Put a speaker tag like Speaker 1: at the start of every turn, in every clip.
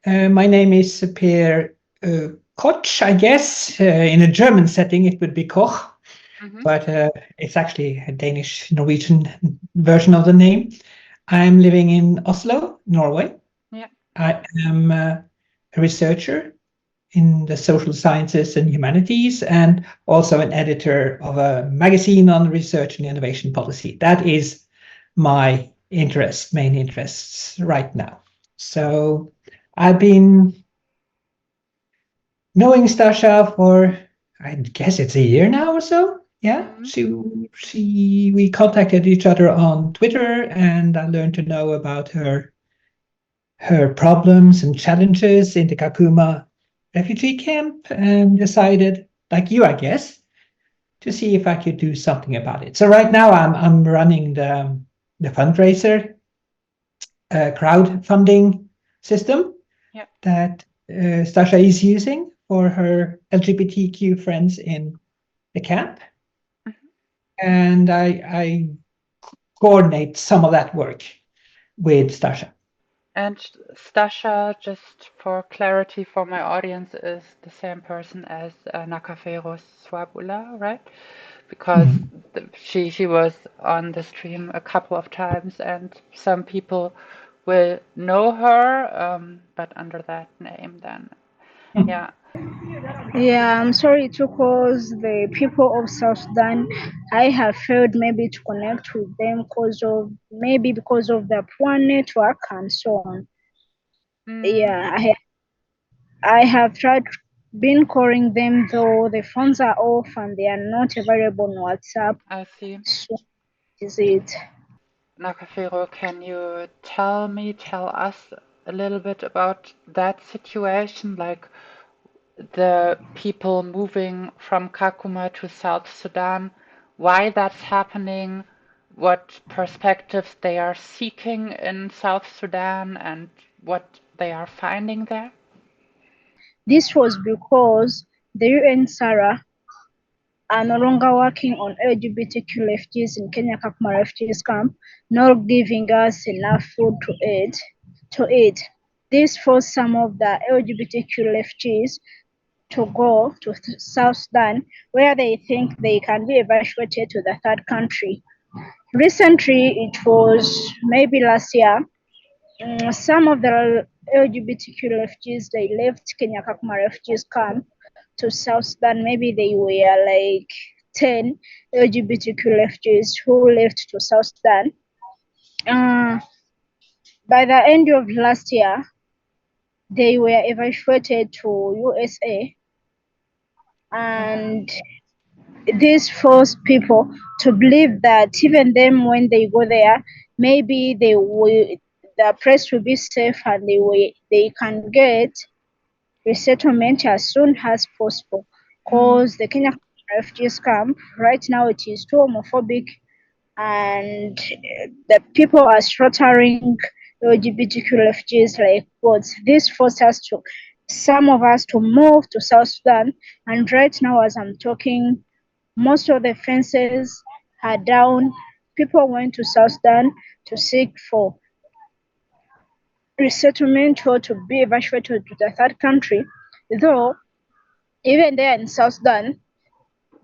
Speaker 1: My name is Per Koch, I guess. In a German setting, it would be Koch, but it's actually a Danish Norwegian version of the name. I'm living in Oslo, Norway.
Speaker 2: Yeah.
Speaker 1: I am a researcher in the social sciences and humanities, and also an editor of a magazine on research and innovation policy. That is my main interests right now. So I've been knowing Stasha for, I guess it's a year now or so. Yeah, we contacted each other on Twitter, and I learned to know about her problems and challenges in the Kakuma refugee camp, and decided, like you, I guess, to see if I could do something about it. So right now I'm running the fundraiser crowdfunding system that Stasha is using for her LGBTQ friends in the camp. And I coordinate some of that work with Stasha.
Speaker 2: And Stasha, just for clarity for my audience, is the same person as Nakafeero Swabulah, right? Because she was on the stream a couple of times, and some people will know her, but under that name then. Yeah.
Speaker 3: Yeah, I'm sorry to cause the people of South Sudan. I have failed maybe to connect with them because of the poor network and so on. Yeah, I have been calling them, though the phones are off and they are not available on WhatsApp.
Speaker 2: I see.
Speaker 3: So is it.
Speaker 2: Nakafeero, can you tell us a little bit about that situation, like the people moving from Kakuma to South Sudan, why that's happening, what perspectives they are seeking in South Sudan, and what they are finding there?
Speaker 3: This was because the UN SARA are no longer working on LGBTQ refugees in Kenya Kakuma refugees camp, not giving us enough food to eat. This forced some of the LGBTQ refugees to go to South Sudan, where they think they can be evacuated to the third country. Recently, it was maybe last year, some of the LGBTQ refugees, they left Kenya Kakuma refugees camp to South Sudan. Maybe they were like 10 LGBTQ refugees who left to South Sudan. By the end of last year, they were evacuated to USA, and this forced people to believe that even them, when they go there, maybe the place will be safe and they can get resettlement as soon as possible. Because the Kenya refugees camp right now, it is too homophobic, and the people are slaughtering LGBTQ refugees like goats. This forced some of us to move to South Sudan, and right now as I'm talking, most of the fences are down. People went to South Sudan to seek for resettlement or to be evacuated to the third country. Though, even there in South Sudan,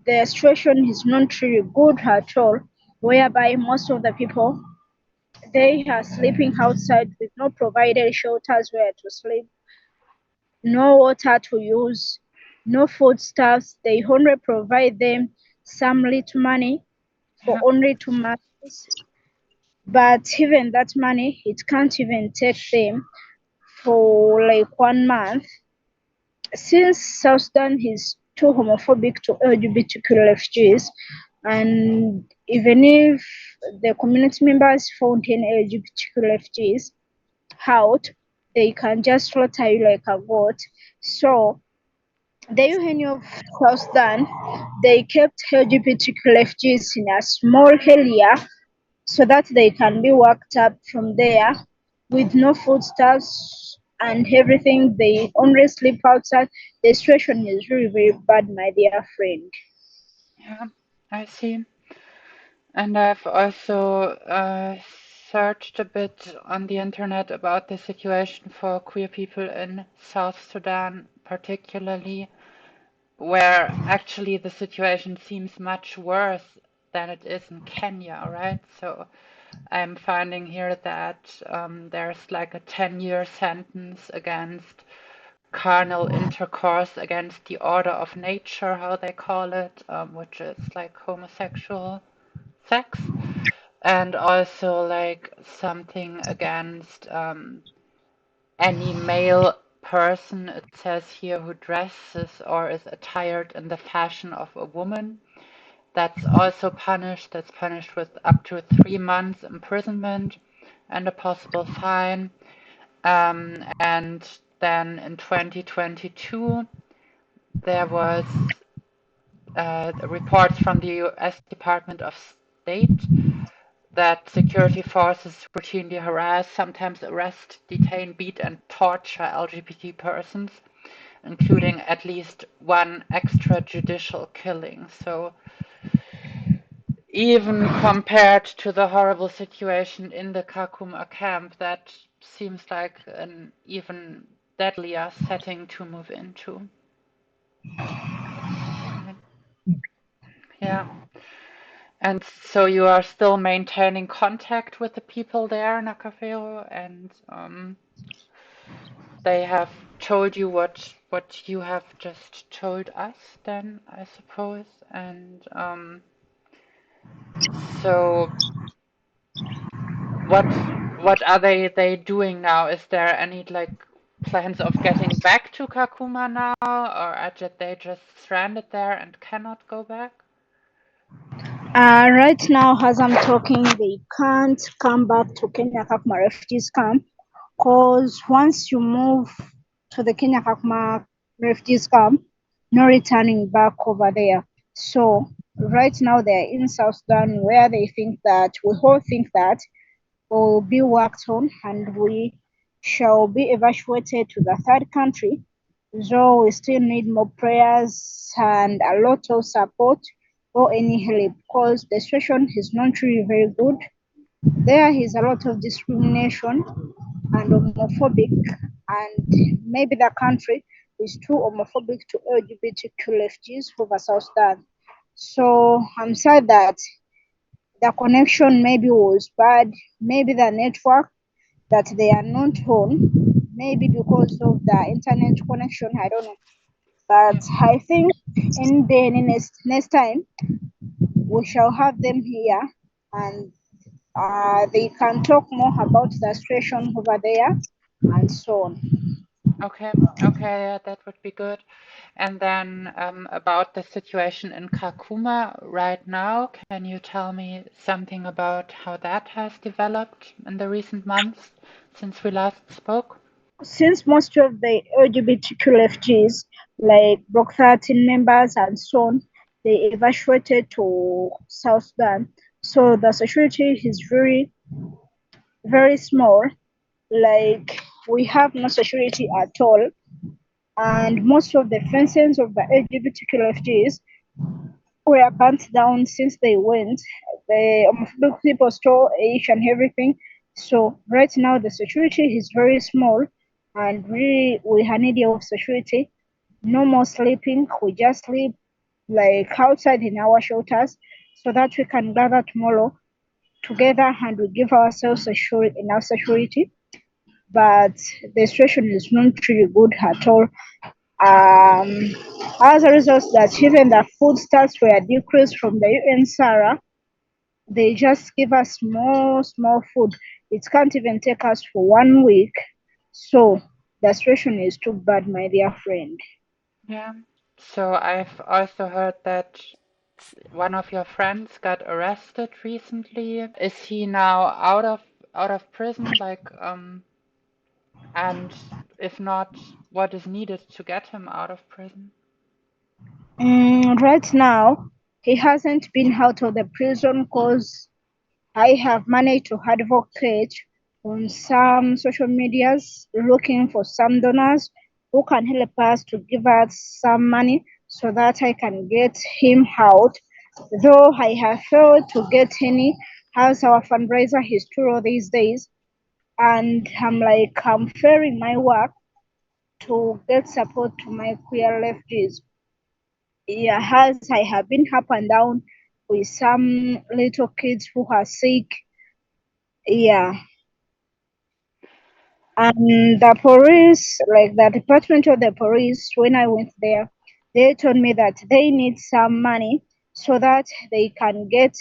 Speaker 3: the situation is not really good at all, whereby most of the people, they are sleeping outside with no provided shelters where to sleep, no water to use, no foodstuffs. They only provide them some little money for only 2 months. But even that money, it can't even take them for like 1 month. Since South Sudan is too homophobic to LGBTQ refugees, and even if the community members found any LGBTQ refugees out, they can just slaughter you like a goat. So the UN of South Sudan, they kept LGBTQ refugees in a small area so that they can be worked up from there with no foodstuffs and everything. They only sleep outside. The situation is really very bad, my dear friend.
Speaker 2: Yeah, I see. And I've also searched a bit on the internet about the situation for queer people in South Sudan, particularly, where actually the situation seems much worse than it is in Kenya, right? So I'm finding here that there's like a 10-year sentence against carnal intercourse against the order of nature, how they call it, which is like homosexual sex, and also like something against any male person, it says here, who dresses or is attired in the fashion of a woman. That's also punished. That's punished with up to 3 months imprisonment and a possible fine. And then in 2022, there was reports from the US Department of State that security forces routinely harass, sometimes arrest, detain, beat, and torture LGBT persons, including at least one extrajudicial killing. So even compared to the horrible situation in the Kakuma camp, that seems like an even deadlier setting to move into. Yeah. And so you are still maintaining contact with the people there, Nakafeero, and they have told you what you have just told us then, I suppose. And so what are they doing now? Is there any like plans of getting back to Kakuma now, or are they just stranded there and cannot go back?
Speaker 3: Right now, as I'm talking, they can't come back to Kenya Kakuma refugees camp because once you move to the Kenya Kakuma refugees camp, no returning back over there. So right now they're in South Sudan where we all think that will be worked on and we shall be evacuated to the third country. So we still need more prayers and a lot of support or any help because the situation is not really very good. There is a lot of discrimination and homophobic, and maybe the country is too homophobic to LGBTQ refugees over South Sudan. So I'm sad that the connection maybe was bad, maybe the network that they are not on, maybe because of the internet connection, I don't know. But I think in the next time we shall have them here and they can talk more about the situation over there and so on.
Speaker 2: Okay, yeah, that would be good. And then about the situation in Kakuma right now, can you tell me something about how that has developed in the recent months since we last spoke?
Speaker 3: Since most of the LGBTQ refugees, like Bloc 13 members and so on, they evacuated to South Sudan, so the security is very, very small. Like we have no security at all, and most of the fences of the LGBTQ refugees were burnt down since they went. The homophobic people stole each and everything. So right now the security is very small, and really we have need of security. No more sleeping. We just sleep like outside in our shelters so that we can gather tomorrow together and we give ourselves enough security. But the situation is not really good at all. As a result, that even the food stamps were decreased from the UN SARA. They just give us small food. It can't even take us for 1 week. So the situation is too bad, my dear friend.
Speaker 2: Yeah. So I've also heard that one of your friends got arrested recently. Is he now out of prison? Like, and if not, what is needed to get him out of prison?
Speaker 3: Right now, he hasn't been out of the prison because I have managed to advocate on some social medias looking for some donors who can help us to give us some money so that I can get him out. Though I have failed to get any, has our fundraiser history these days, and I'm fairing my work to get support to my queer refugees. Yeah, as I have been up and down with some little kids who are sick. Yeah, and the police, like the department of the police, when I went there, they told me that they need some money so that they can get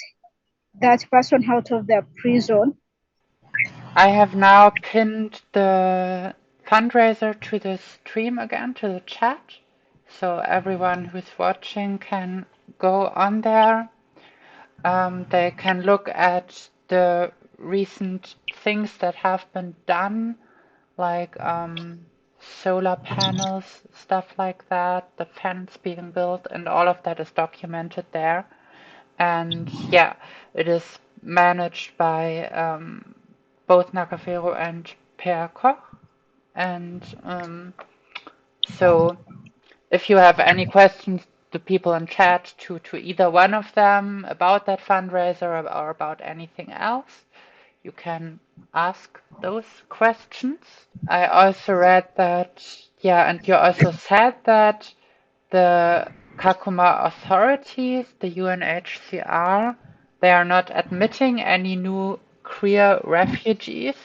Speaker 3: that person out of the prison.
Speaker 2: I have now pinned the fundraiser to the stream again, to the chat, so everyone who's watching can go on there. They can look at the recent things that have been done, like solar panels, stuff like that, the fence being built, and all of that is documented there. And yeah, it is managed by both Nakafeero and Per Koch. And so if you have any questions, the people in chat to either one of them about that fundraiser or about anything else, you can ask those questions. I also read that, yeah, and you also said that the Kakuma authorities, the UNHCR, they are not admitting any new queer refugees.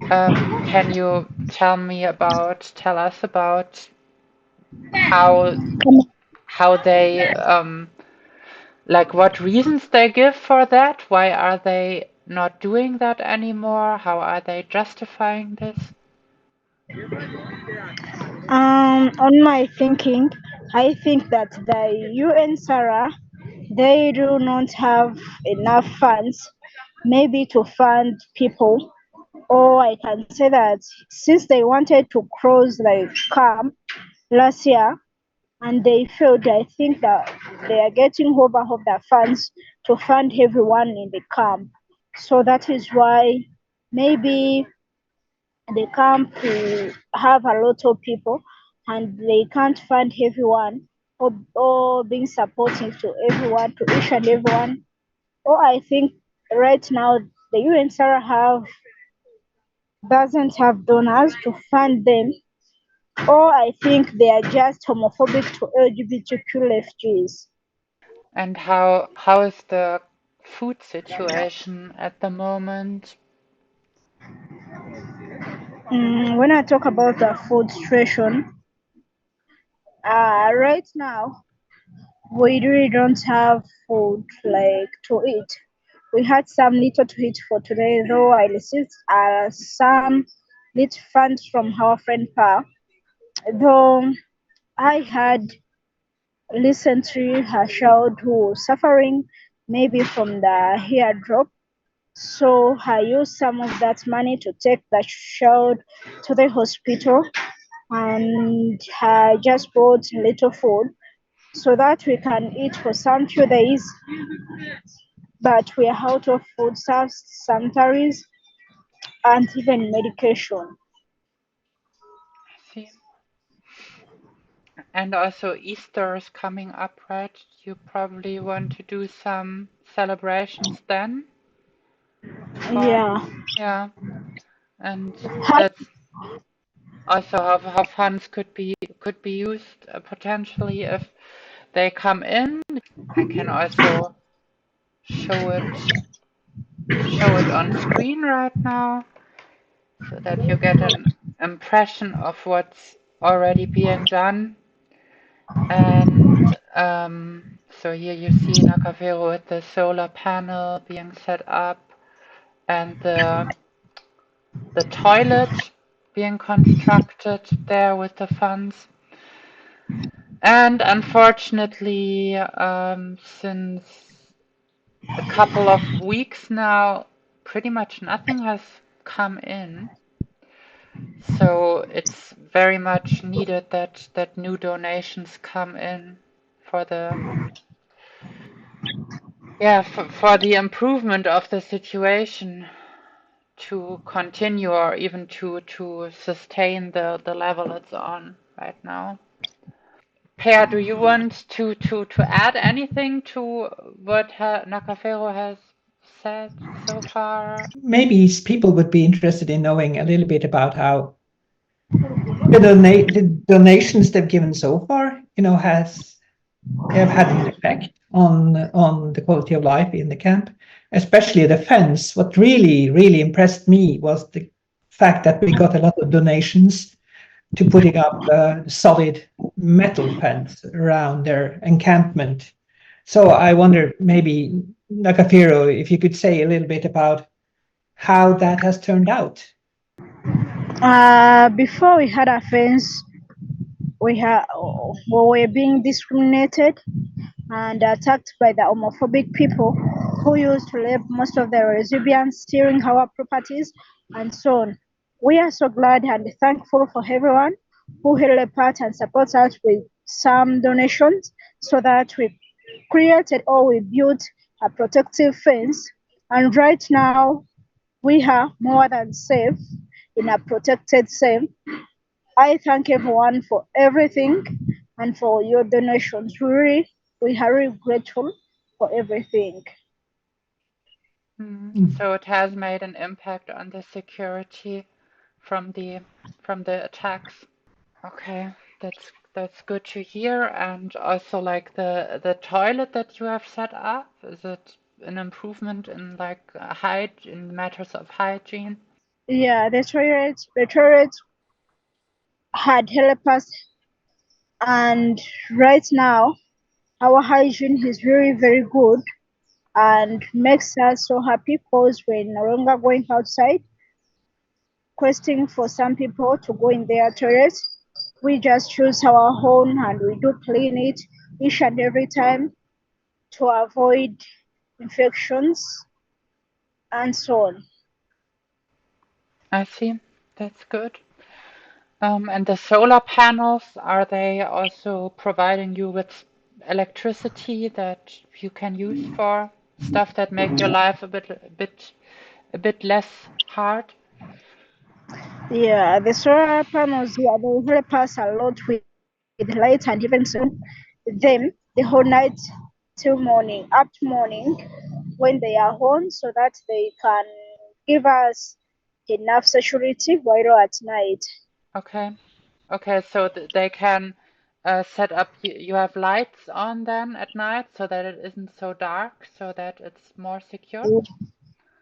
Speaker 2: Can you tell us about how they like what reasons they give for that? Why are they not doing that anymore? How are they justifying this?
Speaker 3: On my thinking, I think that the UN Sarah, they do not have enough funds, maybe to fund people, or I can say that since they wanted to close the camp last year and they failed, I think that they are getting over of the funds to fund everyone in the camp. So that is why maybe the camp have a lot of people and they can't fund everyone, or being supportive to everyone, to each and everyone. Or I think right now the UN Sarah doesn't have donors to fund them, or I think they are just homophobic to LGBTQ refugees.
Speaker 2: And how is the food situation at the moment?
Speaker 3: When I talk about the food situation, right now we really don't have food like to eat. We had some little to eat for today, though I received some little funds from our friend Pa. Though I had recently a child who was suffering maybe from the hair drop. So I used some of that money to take the child to the hospital, and I just bought a little food so that we can eat for some few days. But we are out of food stuffs, sanitaries, and even medication.
Speaker 2: I see. And also Easter is coming up, right? You probably want to do some celebrations then for,
Speaker 3: Yeah.
Speaker 2: yeah. And
Speaker 3: Hi.
Speaker 2: that's also how funds could be used potentially if they come in. I can also show it on screen right now so that you get an impression of what's already being done. And so here you see Nakafeero with the solar panel being set up and the toilet being constructed there with the funds. And unfortunately, since a couple of weeks now, pretty much nothing has come in. So it's very much needed that new donations come in for the for the improvement of the situation to continue or even to sustain the level it's on right now. Per, do you want to add anything to what Nakafeero has said so far?
Speaker 1: Maybe people would be interested in knowing a little bit about how the donations they've given so far, have had an effect on the quality of life in the camp, especially the fence. What really impressed me was the fact that we got a lot of donations to putting up a solid metal fence around their encampment. So I wonder, maybe Nakafeero, if you could say a little bit about how that has turned out.
Speaker 3: Before we had a fence, we were being discriminated and attacked by the homophobic people who used to rape most of the Recipients, stealing our properties, and so on. We are so glad and thankful for everyone who helped us and supports us with some donations so that we created or we built a protective fence. And right now, we are more than safe in a protected zone. I thank everyone for everything and for your donations. We are really grateful for everything.
Speaker 2: So it has made an impact on the security from the attacks. Okay, that's good to hear. And also like the toilet that you have set up, is it an improvement in like in matters of hygiene?
Speaker 3: Yeah, the toilet had helped us, and right now our hygiene is very good and makes us so happy because we're no longer going outside requesting for some people to go in their toilet. We just choose our own and we do clean it each and every time to avoid infections and so on.
Speaker 2: I see. That's good. And the solar panels, are they also providing you with electricity that you can use for stuff that make your life a bit less hard?
Speaker 3: Yeah, the solar panels, yeah, they help us a lot with light and even them the whole night till morning, up to morning when they are on, so that they can give us enough security while at night.
Speaker 2: Okay. Okay, so they can set up, you have lights on then at night so that it isn't so dark, so that it's more secure?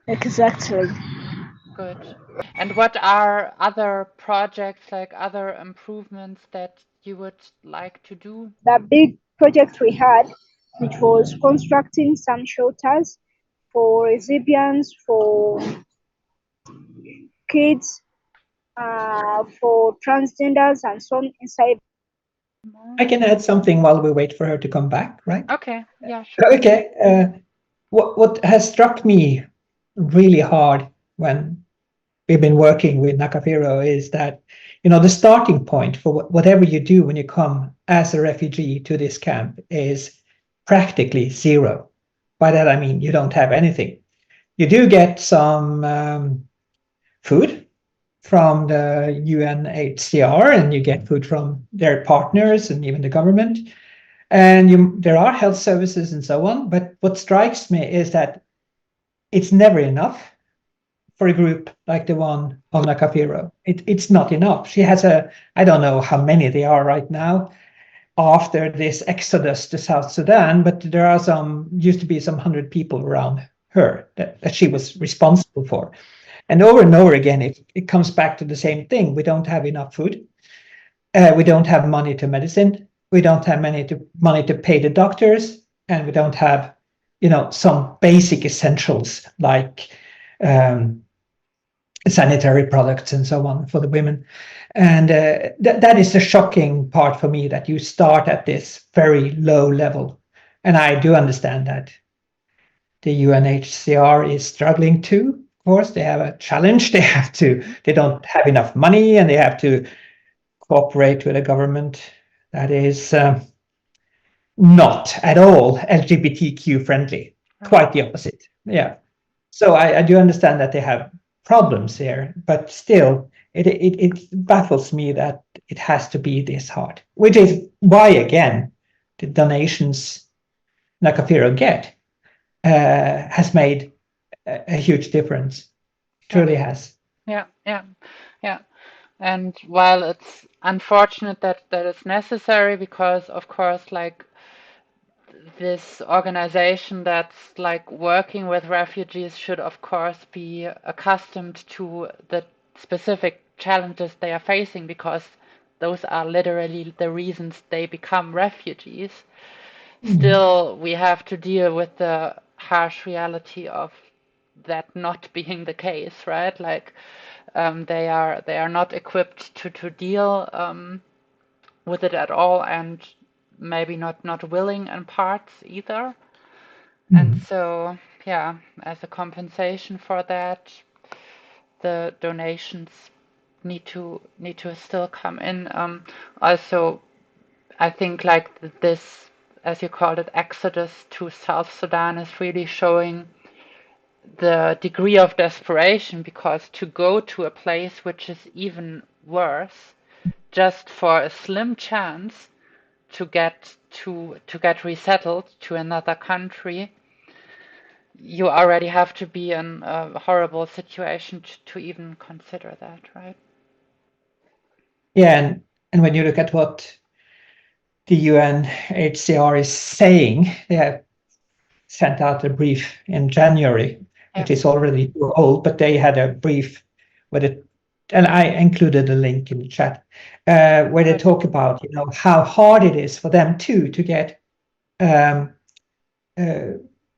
Speaker 3: Exactly.
Speaker 2: Good. And what are other projects, like other improvements that you would like to do?
Speaker 3: The big project we had, which was constructing some shelters for recipients, for kids, for transgenders, and so on inside.
Speaker 1: I can add something while we wait for her to come back, right?
Speaker 2: Okay, yeah, sure.
Speaker 1: Okay. What has struck me really hard when we've been working with Nakafeero is that, the starting point for whatever you do when you come as a refugee to this camp is practically zero. By that I mean you don't have anything. You do get some food from the UNHCR, and you get food from their partners and even the government. And there are health services and so on. But what strikes me is that it's never enough for a group like the one of Nakafeero. It's not enough. She has I don't know how many they are right now after this exodus to South Sudan, but there are used to be some 100 people around her that she was responsible for. And over again, it comes back to the same thing. We don't have enough food. We don't have money to medicine. We don't have money to pay the doctors, and we don't have, some basic essentials like sanitary products and so on for the women. And that is the shocking part for me, that you start at this very low level. And I do understand that the UNHCR is struggling too. Of course, they have a challenge. They don't have enough money, and they have to cooperate with a government that is not at all LGBTQ friendly. Quite the opposite. Yeah. So I do understand that they have problems here, but still, it baffles me that it has to be this hard. Which is why, again, the donations Nakafeero get has made a huge difference. Truly has.
Speaker 2: Yeah. And while it's unfortunate that is necessary, because of course, like, this organization that's like working with refugees should of course be accustomed to the specific challenges they are facing, because those are literally the reasons they become refugees. Still, we have to deal with the harsh reality of that not being the case, right? Like, they are not equipped to deal with it at all, and maybe not willing in parts either. And so, yeah, as a compensation for that, the donations need to still come in. Also, I think like this, as you called it, exodus to South Sudan is really showing the degree of desperation, because to go to a place which is even worse just for a slim chance to get resettled to another country, you already have to be in a horrible situation to even consider that, right?
Speaker 1: Yeah, and when you look at what the UNHCR is saying, they have sent out a brief in January, which is already too old, but they had a brief with it, and I included a link in the chat, where they talk about, how hard it is for them to get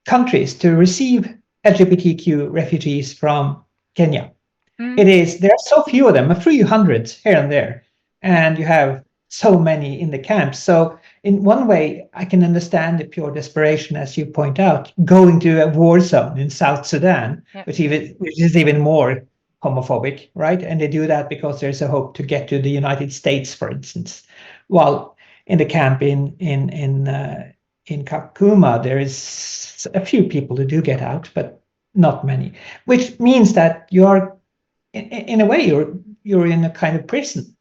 Speaker 1: countries to receive LGBTQ refugees from Kenya. There are so few of them, a few hundreds here and there, and you have so many in the camps. So in one way, I can understand the pure desperation, as you point out, going to a war zone in South Sudan, which is even more homophobic, right? And they do that because there's a hope to get to the United States, for instance. While in the camp in Kakuma, there is a few people who do get out, but not many, which means that you are, in a way, you're in a kind of prison.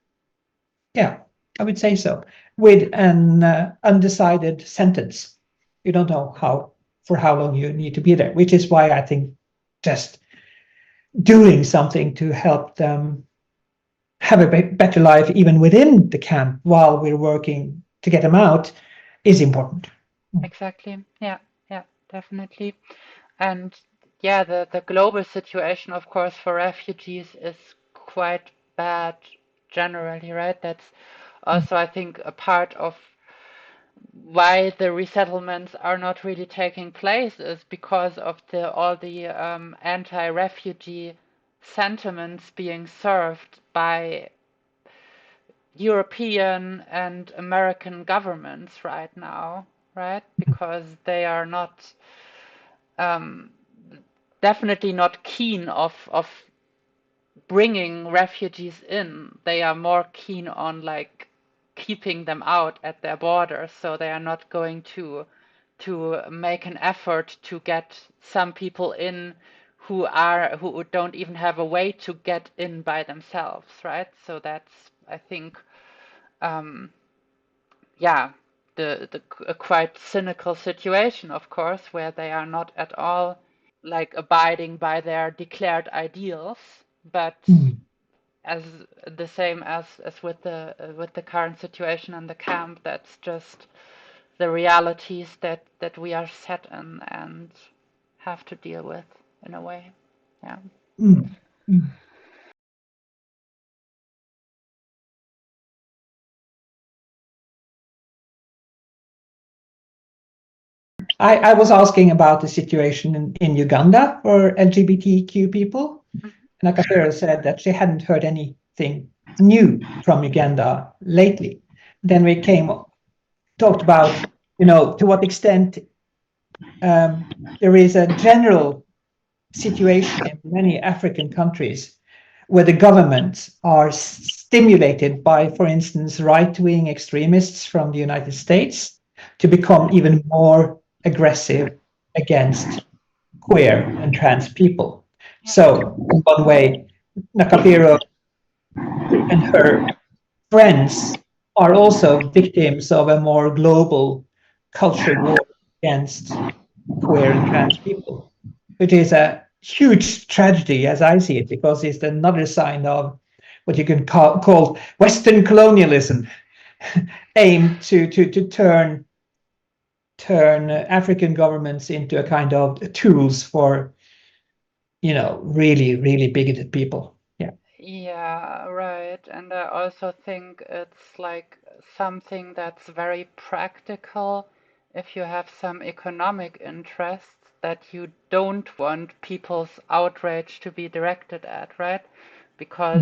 Speaker 1: Yeah, I would say so, with an undecided sentence. You don't know for how long you need to be there, which is why I think just doing something to help them have a better life, even within the camp, while we're working to get them out, is important.
Speaker 2: Exactly. Yeah, definitely. And yeah, the global situation, of course, for refugees is quite bad generally, right? That's also, I think, a part of why the resettlements are not really taking place, is because of all the anti-refugee sentiments being served by European and American governments right now, right? Because they are not definitely not keen of bringing refugees in. They are more keen on like keeping them out at their borders, so they are not going to make an effort to get some people in who don't even have a way to get in by themselves, right? So that's, I think, a quite cynical situation, of course, where they are not at all like abiding by their declared ideals, but as the same as with the current situation in the camp, that's just the realities that we are set in and have to deal with in a way. Yeah.
Speaker 1: I was asking about the situation in Uganda for LGBTQ people. Nakafeero said that she hadn't heard anything new from Uganda lately. Then we talked about, to what extent there is a general situation in many African countries where the governments are stimulated by, for instance, right-wing extremists from the United States to become even more aggressive against queer and trans people. So in one way, Nakafeero and her friends are also victims of a more global culture war against queer and trans people, which is a huge tragedy as I see it, because it's another sign of what you can call Western colonialism, aimed to turn African governments into a kind of tools for, really, really bigoted people. Yeah.
Speaker 2: Yeah, right. And I also think it's like something that's very practical if you have some economic interests that you don't want people's outrage to be directed at, right? Because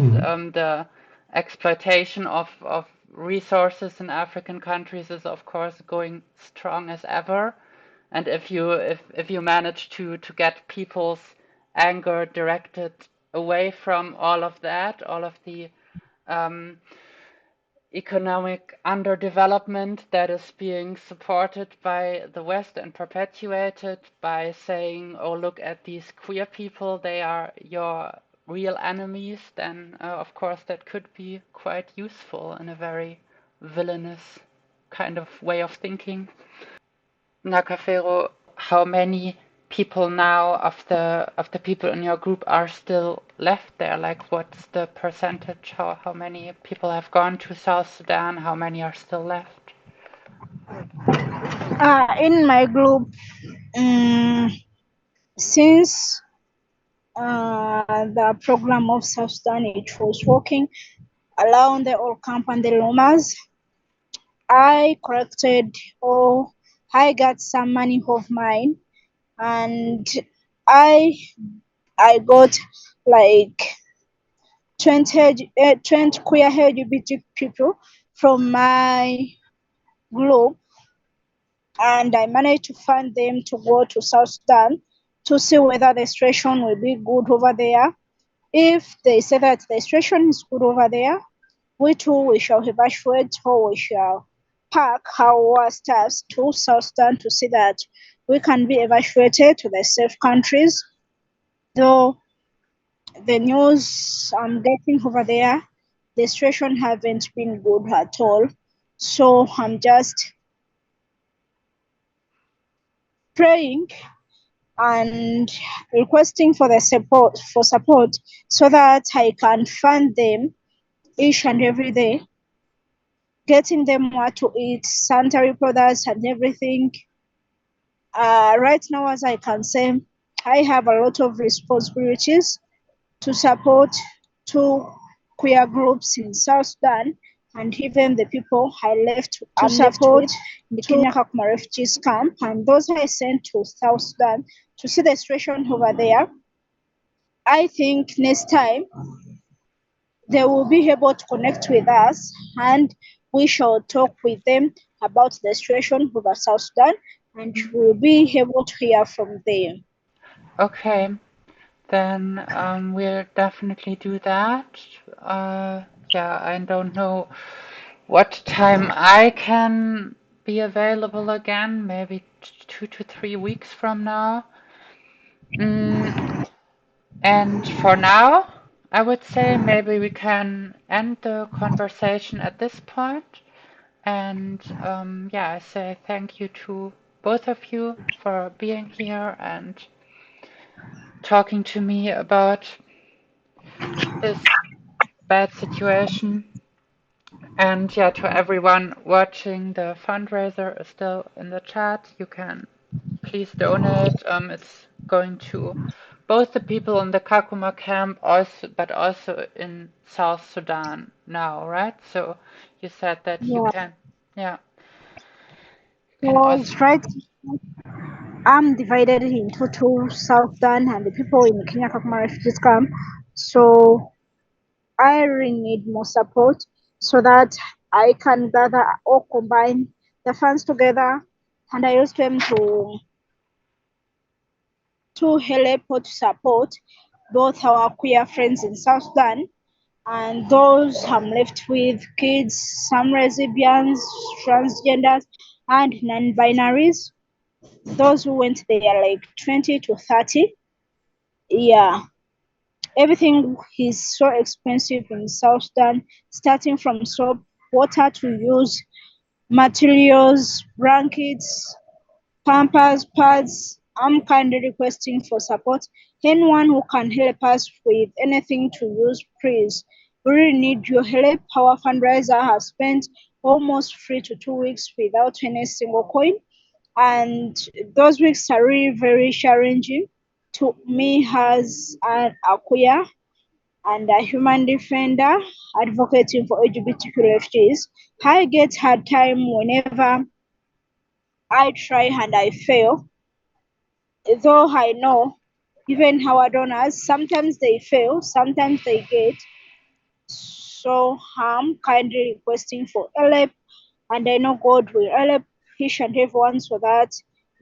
Speaker 2: the exploitation of resources in African countries is of course going strong as ever. And if you manage to get people's anger directed away from all of that, all of the um, economic underdevelopment that is being supported by the West and perpetuated by saying, oh, look at these queer people, they are your real enemies, then of course that could be quite useful in a very villainous kind of way of thinking. Nakafeero, how many people now of the people in your group are still left there? Like, what's the percentage? How many people have gone to South Sudan? How many are still left?
Speaker 3: In my group, since the program of South Sudan it was working around the old camp and the Lomas, I collected, or I got some money of mine, and I got like 20 queer LGBT people from my group, and I managed to fund them to go to South Sudan to see whether the situation will be good over there. If they say that the situation is good over there, we too we shall evacuate, or we shall pack our staffs to South Sudan to see that we can be evacuated to the safe countries. Though the news I'm getting over there, the situation haven't been good at all. So I'm just praying and requesting for the support so that I can fund them each and every day, getting them what to eat, sanitary products and everything. Right now, as I can say, I have a lot of responsibilities to support two queer groups in South Sudan, and even the people I left to support the Kenya Kakuma Refugees Camp, and those I sent to South Sudan to see the situation over there. I think next time they will be able to connect with us, and we shall talk with them about the situation over South Sudan, and we'll be able to hear from them.
Speaker 2: Okay, then we'll definitely do that. Yeah, I don't know what time I can be available again, maybe 2 to 3 weeks from now. And for now, I would say maybe we can end the conversation at this point. And yeah, I say thank you to both of you for being here and talking to me about this bad situation. And yeah, to everyone watching, the fundraiser is still in the chat. You can please donate. It's going to both the people in the Kakuma camp, but also in South Sudan now, right? So you said that you
Speaker 3: Yeah,
Speaker 2: can, yeah, can also.
Speaker 3: right. I'm divided into two, South Sudan and the people in Kenya Kakuma Refugees Camp. So I really need more support so that I can gather or combine the funds together, and I use them to help or to support both our queer friends in South Sudan and those I'm left with, kids, some lesbians, transgenders, and non-binaries. Those who went there like 20 to 30. Yeah, everything is so expensive in South Sudan, starting from soap, water to use, materials, blankets, pampers, pads. I'm kindly requesting for support Anyone who can help us with anything to use, please. We really need your help. Our fundraiser has spent almost 3 to 2 weeks without any single coin, and those weeks are really very challenging to me as an Akuya and a human defender advocating for LGBTQ refugees. I get hard time whenever I try and I fail, though I know even our donors, sometimes they fail, sometimes they get. So I'm kindly requesting for help, and I know God will help each and everyone so that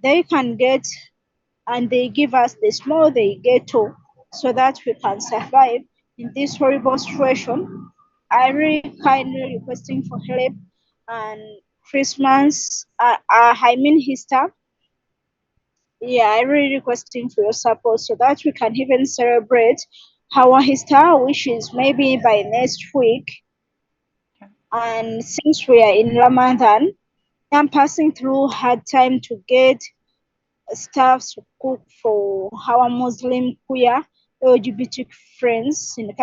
Speaker 3: they can get, and they give us the small they get to, so that we can survive in this horrible situation. I really kindly requesting for help, and Christmas, I mean Easter. Yeah, I really requesting for your support so that we can even celebrate our Easter, which is maybe by next week.
Speaker 2: Yeah.
Speaker 3: And since we are in Ramadan, I'm passing through hard time to get stuff to cook for our Muslim queer LGBT friends in the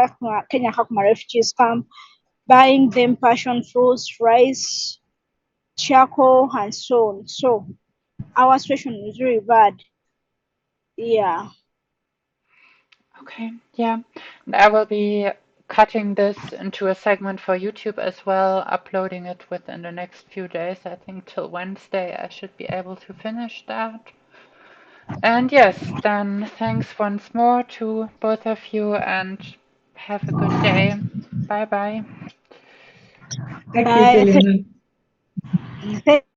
Speaker 3: Kenya Kakuma Refugees Camp, buying them passion fruits, rice, charcoal, and so on. So our situation is really bad. Yeah.
Speaker 2: Okay, yeah. And I will be cutting this into a segment for YouTube as well, uploading it within the next few days. I think till Wednesday I should be able to finish that. And yes, then thanks once more to both of you and have a good day. Bye bye.
Speaker 1: Thank you,
Speaker 3: Bye.
Speaker 1: Juliana.
Speaker 3: Thank